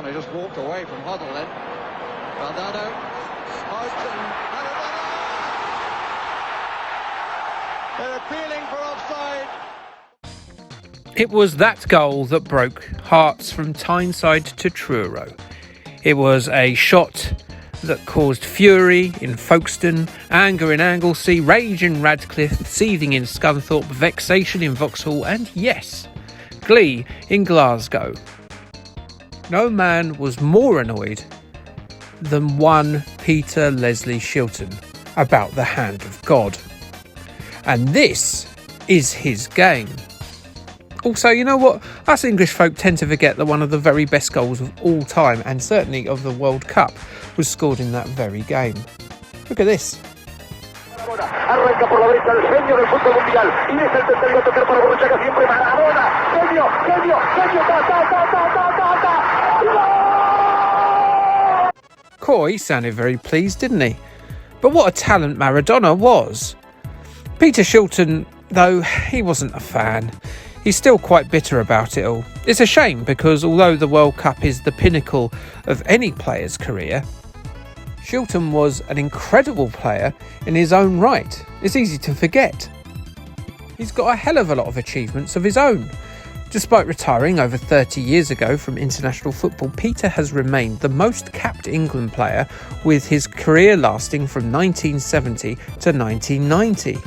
Maradona just walked away from Huddle then. Maradona out and Maradona! They're appealing for offside. It was that goal that broke hearts from Tyneside to Truro. It was a shot that caused fury in Folkestone, anger in Anglesey, rage in Radcliffe, seething in Scunthorpe, vexation in Vauxhall, and yes, glee in Glasgow. No man was more annoyed than one Peter Leslie Shilton about the hand of God. And this is his game. Also, you know what? Us English folk tend to forget that one of the very best goals of all time, and certainly of the World Cup, was scored in that very game. Look at this. Arranca por la derecha el genio del fútbol mundial y es el tercero a tocar para Borruchaga siempre Maradona. Genio, genio, genio, ta. Coy sounded very pleased, didn't he? But what a talent Maradona was. Peter Shilton, though, he wasn't a fan. He's still quite bitter about it all. It's a shame because although the World Cup is the pinnacle of any player's career, Shilton was an incredible player in his own right. It's easy to forget. He's got a hell of a lot of achievements of his own. Despite retiring over 30 years ago from international football, Peter has remained the most capped England player, with his career lasting from 1970 to 1990.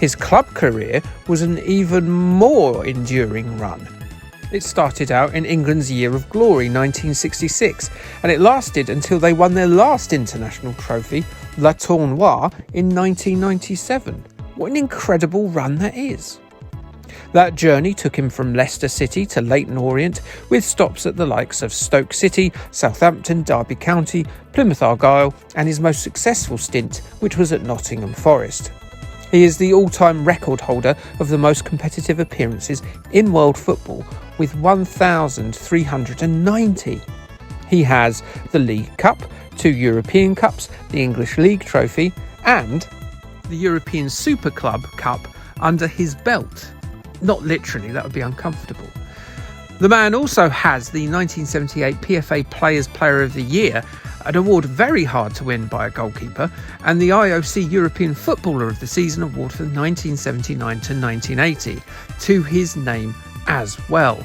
His club career was an even more enduring run. It started out in England's Year of Glory 1966, and it lasted until they won their last international trophy, La Tournoi, in 1997. What an incredible run that is. That journey took him from Leicester City to Leyton Orient, with stops at the likes of Stoke City, Southampton, Derby County, Plymouth Argyle, and his most successful stint, which was at Nottingham Forest. He is the all-time record holder of the most competitive appearances in world football, with 1,390. He has the League Cup, 2 European Cups, the English League Trophy, and the European Super Club Cup under his belt. Not literally, that would be uncomfortable. The man also has the 1978 PFA Players Player of the Year, an award very hard to win by a goalkeeper, and the IOC European Footballer of the Season award from 1979 to 1980 to his name as well.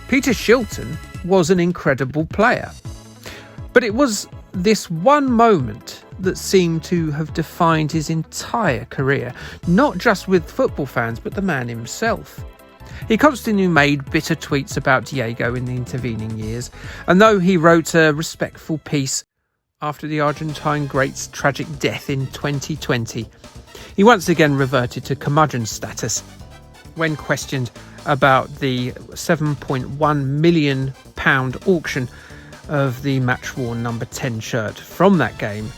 Peter Shilton was an incredible player. But it was this one moment that seemed to have defined his entire career, not just with football fans, but the man himself. He constantly made bitter tweets about Diego in the intervening years, and though he wrote a respectful piece after the Argentine great's tragic death in 2020, he once again reverted to curmudgeon status when questioned about the £7.1 million auction of the match-worn number 10 shirt from that game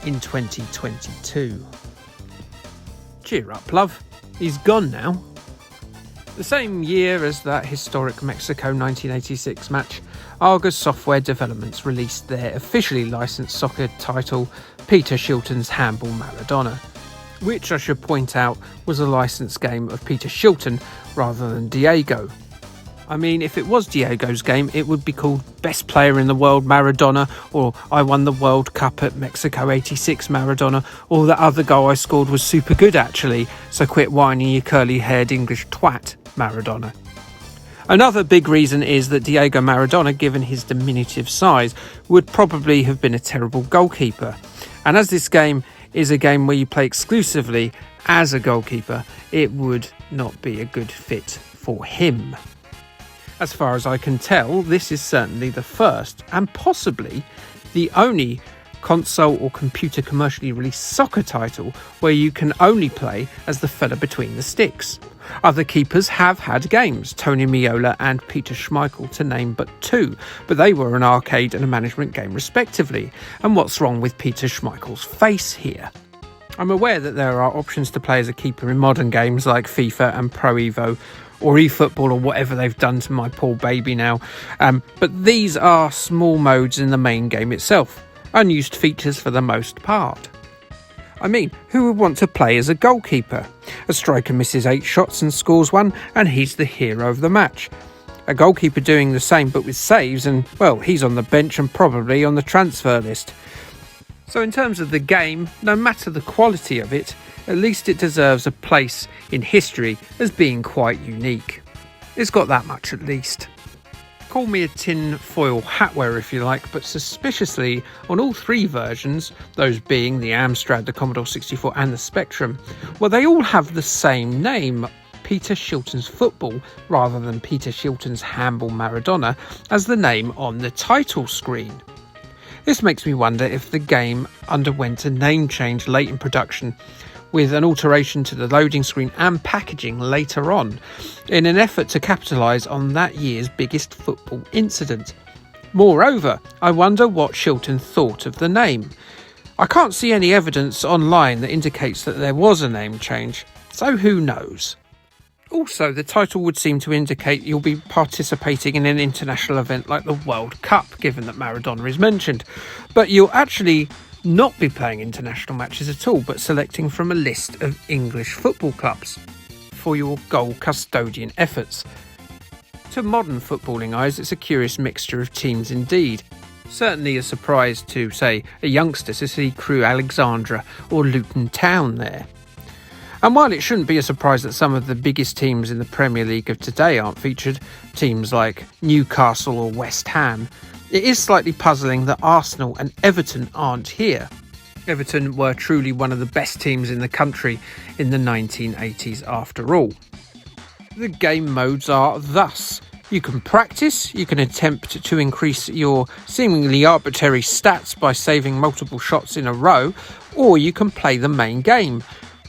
in 2022. Cheer up, love. He's gone now. The same year as that historic Mexico 1986 match, Argus Software Developments released their officially licensed soccer title, Peter Shilton's Handball Maradona, which I should point out was a licensed game of Peter Shilton rather than Diego. I mean, if it was Diego's game, it would be called Best Player in the World Maradona, or I won the World Cup at Mexico 86 Maradona, or the other goal I scored was super good actually, so quit whining you curly-haired English twat Maradona. Another big reason is that Diego Maradona, given his diminutive size, would probably have been a terrible goalkeeper. And as this game is a game where you play exclusively as a goalkeeper, it would not be a good fit for him. As far as I can tell, this is certainly the first and possibly the only console or computer commercially released soccer title where you can only play as the fella between the sticks. Other keepers have had games, Tony Meola and Peter Schmeichel to name but two, but they were an arcade and a management game respectively. And what's wrong with Peter Schmeichel's face here? I'm aware that there are options to play as a keeper in modern games like FIFA and Pro Evo, or eFootball, or whatever they've done to my poor baby now. But these are small modes in the main game itself, unused features for the most part. I mean, who would want to play as a goalkeeper? A striker misses 8 shots and scores 1, and he's the hero of the match. A goalkeeper doing the same but with saves, and, well, he's on the bench and probably on the transfer list. So in terms of the game, no matter the quality of it, at least it deserves a place in history as being quite unique. It's got that much at least. Call me a tin foil hat wearer if you like, but suspiciously on all three versions, those being the Amstrad, the Commodore 64 and the Spectrum, well, they all have the same name, Peter Shilton's Football, rather than Peter Shilton's Handball Maradona as the name on the title screen. This makes me wonder if the game underwent a name change late in production, with an alteration to the loading screen and packaging later on, in an effort to capitalise on that year's biggest football incident. Moreover, I wonder what Shilton thought of the name. I can't see any evidence online that indicates that there was a name change, so who knows? Also, the title would seem to indicate you'll be participating in an international event like the World Cup, given that Maradona is mentioned, but you'll actually not be playing international matches at all, but selecting from a list of English football clubs for your goal custodian efforts. To modern footballing eyes, it's a curious mixture of teams indeed. Certainly a surprise to, say, a youngster to see Crewe Alexandra or Luton Town there. And while it shouldn't be a surprise that some of the biggest teams in the Premier League of today aren't featured, teams like Newcastle or West Ham, it is slightly puzzling that Arsenal and Everton aren't here. Everton were truly one of the best teams in the country in the 1980s after all. The game modes are thus: you can practice, you can attempt to increase your seemingly arbitrary stats by saving multiple shots in a row, or you can play the main game,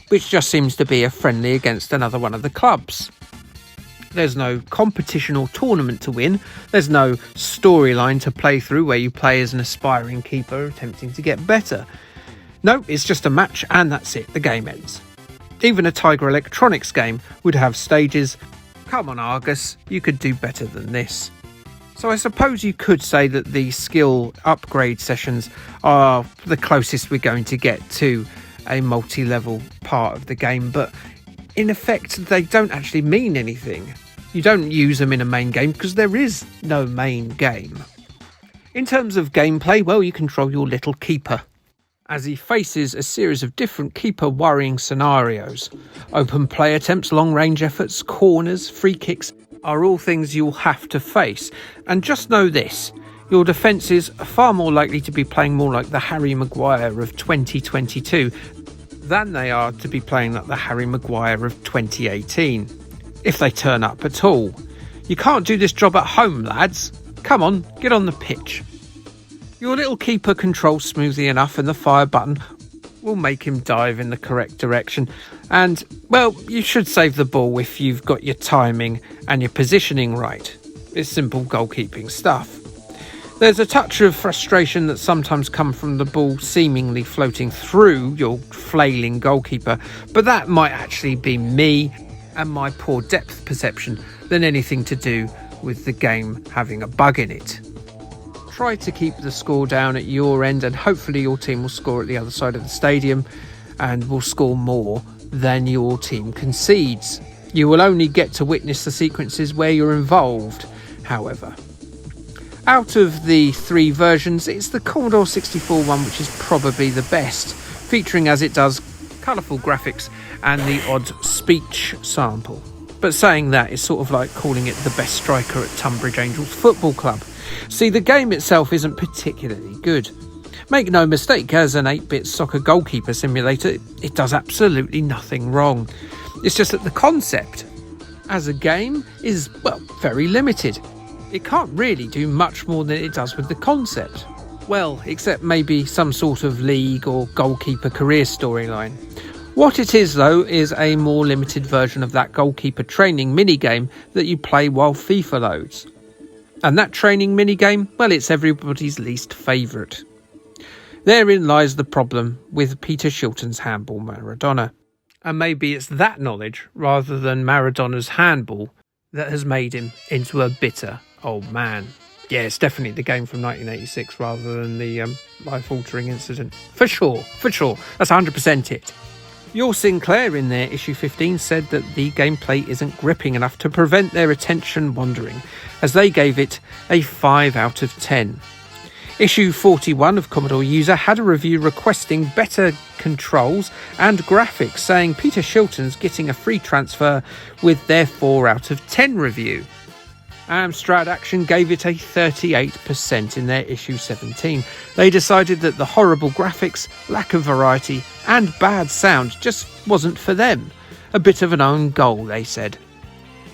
which just seems to be a friendly against another one of the clubs. There's no competition or tournament to win. There's no storyline to play through where you play as an aspiring keeper attempting to get better. No, it's just a match and that's it. The game ends. Even a Tiger Electronics game would have stages. Come on, Argus, you could do better than this. So I suppose you could say that the skill upgrade sessions are the closest we're going to get to a multi-level part of the game, but in effect, they don't actually mean anything. You don't use them in a main game because there is no main game. In terms of gameplay, well, you control your little keeper as he faces a series of different keeper worrying scenarios. Open play attempts, long range efforts, corners, free kicks are all things you'll have to face. And just know this, your defences are far more likely to be playing more like the Harry Maguire of 2022 than they are to be playing like the Harry Maguire of 2018, if they turn up at all. You can't do this job at home, lads. Come on, get on the pitch. Your little keeper controls smoothly enough and the fire button will make him dive in the correct direction. And, well, you should save the ball if you've got your timing and your positioning right. It's simple goalkeeping stuff. There's a touch of frustration that sometimes comes from the ball seemingly floating through your flailing goalkeeper, but that might actually be me and my poor depth perception than anything to do with the game having a bug in it. Try to keep the score down at your end and hopefully your team will score at the other side of the stadium and will score more than your team concedes. You will only get to witness the sequences where you're involved, however. Out of the three versions, it's the Commodore 64 one which is probably the best, featuring as it does colourful graphics and the odd speech sample. But saying that is sort of like calling it the best striker at Tunbridge Angels Football Club. See, the game itself isn't particularly good. Make no mistake, as an 8-bit soccer goalkeeper simulator, it does absolutely nothing wrong. It's just that the concept, as a game, is, well, very limited. It can't really do much more than it does with the concept. Well, except maybe some sort of league or goalkeeper career storyline. What it is, though, is a more limited version of that goalkeeper training minigame that you play while FIFA loads. And that training minigame, well, it's everybody's least favourite. Therein lies the problem with Peter Shilton's Handball Maradona. And maybe it's that knowledge, rather than Maradona's handball, that has made him into a bitter old man. Yeah, it's definitely the game from 1986 rather than the life-altering incident. For sure. That's 100% it. Your Sinclair in their issue 15 said that the gameplay isn't gripping enough to prevent their attention wandering, as they gave it a 5 out of 10. Issue 41 of Commodore User had a review requesting better controls and graphics, saying Peter Shilton's getting a free transfer with their 4 out of 10 review. Amstrad Action gave it a 38% in their issue 17. They decided that the horrible graphics, lack of variety and bad sound just wasn't for them. A bit of an own goal, they said.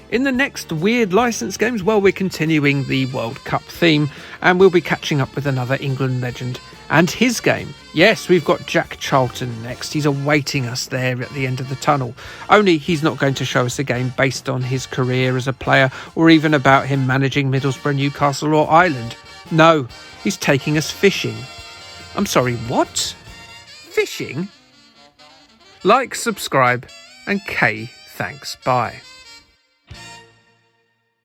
In the next weird licence games, well, we're continuing the World Cup theme, and we'll be catching up with another England legend and his game. Yes, we've got Jack Charlton next. He's awaiting us there at the end of the tunnel. Only he's not going to show us a game based on his career as a player or even about him managing Middlesbrough, Newcastle or Ireland. No, he's taking us fishing. I'm sorry, what? Fishing? Like, subscribe, and K, thanks, bye.